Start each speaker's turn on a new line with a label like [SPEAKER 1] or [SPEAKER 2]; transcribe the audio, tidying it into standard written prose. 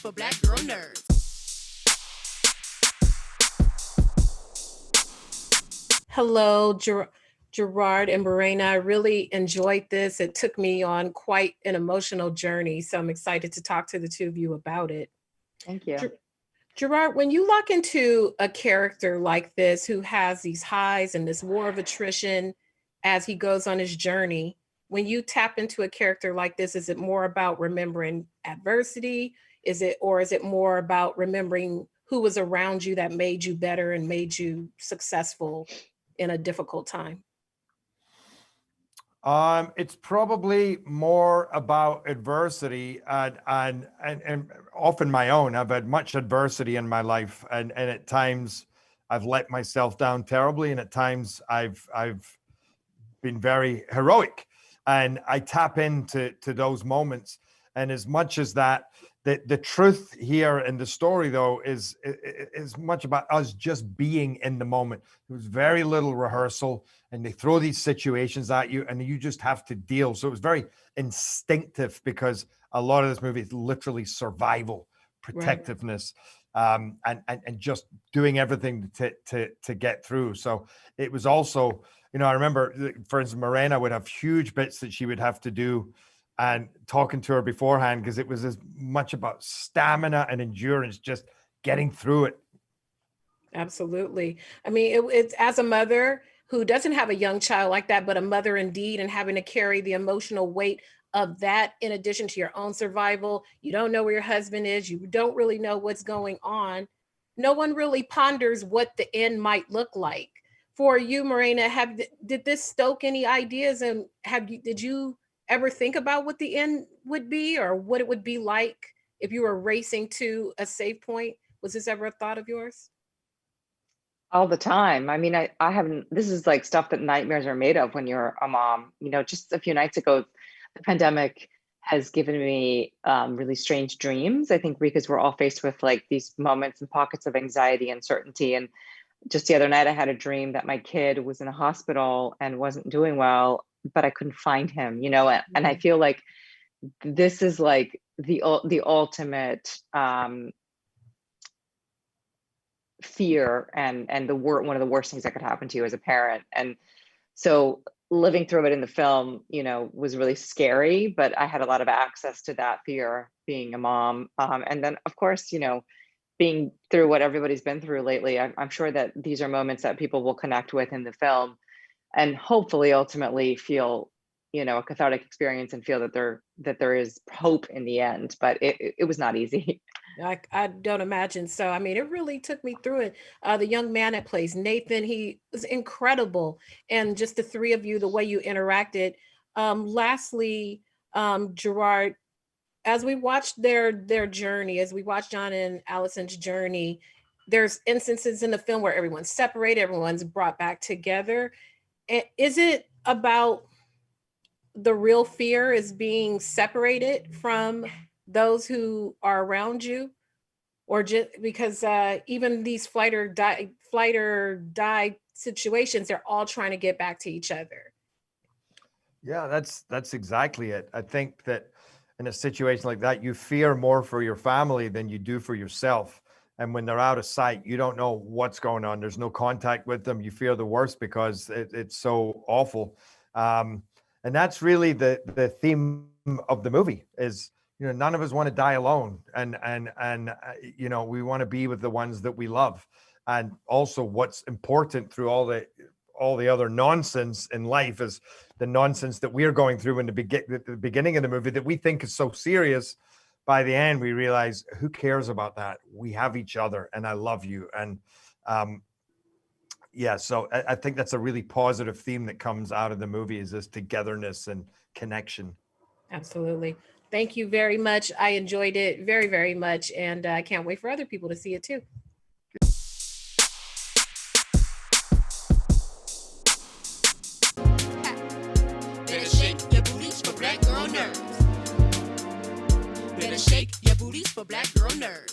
[SPEAKER 1] for Black girl nerds. Hello, Gerard and Morena. I really enjoyed this. It took me on quite an emotional journey, so I'm excited to talk to the two of you about it.
[SPEAKER 2] Thank you.
[SPEAKER 1] Gerard, when you lock into a character like this who has these highs and this war of attrition as he goes on his journey, when you tap into a character like this, is it more about remembering adversity? Is it more about remembering who was around you that made you better and made you successful in a difficult time?
[SPEAKER 3] It's probably more about adversity and often my own. I've had much adversity in my life, and at times I've let myself down terribly, and at times I've been very heroic, and I tap into those moments. And as much as that, the truth here in the story, though, is much about us just being in the moment. There was very little rehearsal, and they throw these situations at you, and you just have to deal. So it was very instinctive, because a lot of this movie is literally survival, protectiveness, and just doing everything to get through. So it was also, I remember, for instance, Morena would have huge bits that she would have to do, and talking to her beforehand, because it was as much about stamina and endurance, just getting through it.
[SPEAKER 1] Absolutely. I mean, it's as a mother who doesn't have a young child like that, but a mother indeed, and having to carry the emotional weight of that in addition to your own survival. You don't know where your husband is. You don't really know what's going on. No one really ponders what the end might look like. For you, Morena, did this stoke any ideas, and did you ever think about what the end would be, or what it would be like if you were racing to a save point? Was this ever a thought of yours?
[SPEAKER 2] All the time. I mean, I haven't, this is like stuff that nightmares are made of when you're a mom. Just a few nights ago, the pandemic has given me really strange dreams. I think because we're all faced with like these moments and pockets of anxiety and uncertainty. And just the other night, I had a dream that my kid was in a hospital and wasn't doing well, but I couldn't find him, and I feel like this is like the ultimate fear and one of the worst things that could happen to you as a parent. And so living through it in the film, was really scary, but I had a lot of access to that fear being a mom. And then of course, being through what everybody's been through lately, I'm sure that these are moments that people will connect with in the film, and hopefully ultimately feel, a cathartic experience and feel that there is hope in the end. But it was not easy.
[SPEAKER 1] I don't imagine so. I mean, it really took me through it. The young man that plays Nathan, he was incredible. And just the three of you, the way you interacted. Lastly, Gerard, as we watched their journey, as we watched John and Allison's journey, there's instances in the film where everyone's separated, everyone's brought back together. Is it about the real fear is being separated from those who are around you, or just because even these flight or die situations, they're all trying to get back to each other?
[SPEAKER 3] Yeah, that's exactly it. I think that in a situation like that, you fear more for your family than you do for yourself. And when they're out of sight, you don't know what's going on. There's no contact with them. You fear the worst because it's so awful. And that's really the theme of the movie is, none of us want to die alone. And we want to be with the ones that we love. And also what's important through all the other nonsense in life is the nonsense that we're going through in the beginning of the movie that we think is so serious. By the end, we realize, who cares about that? We have each other, and I love you. And so I think that's a really positive theme that comes out of the movie, is this togetherness and connection.
[SPEAKER 1] Absolutely. Thank you very much. I enjoyed it very, very much, and I can't wait for other people to see it too. Better shake your booties for Black girl nerds. Better shake your booties for Black girl nerds.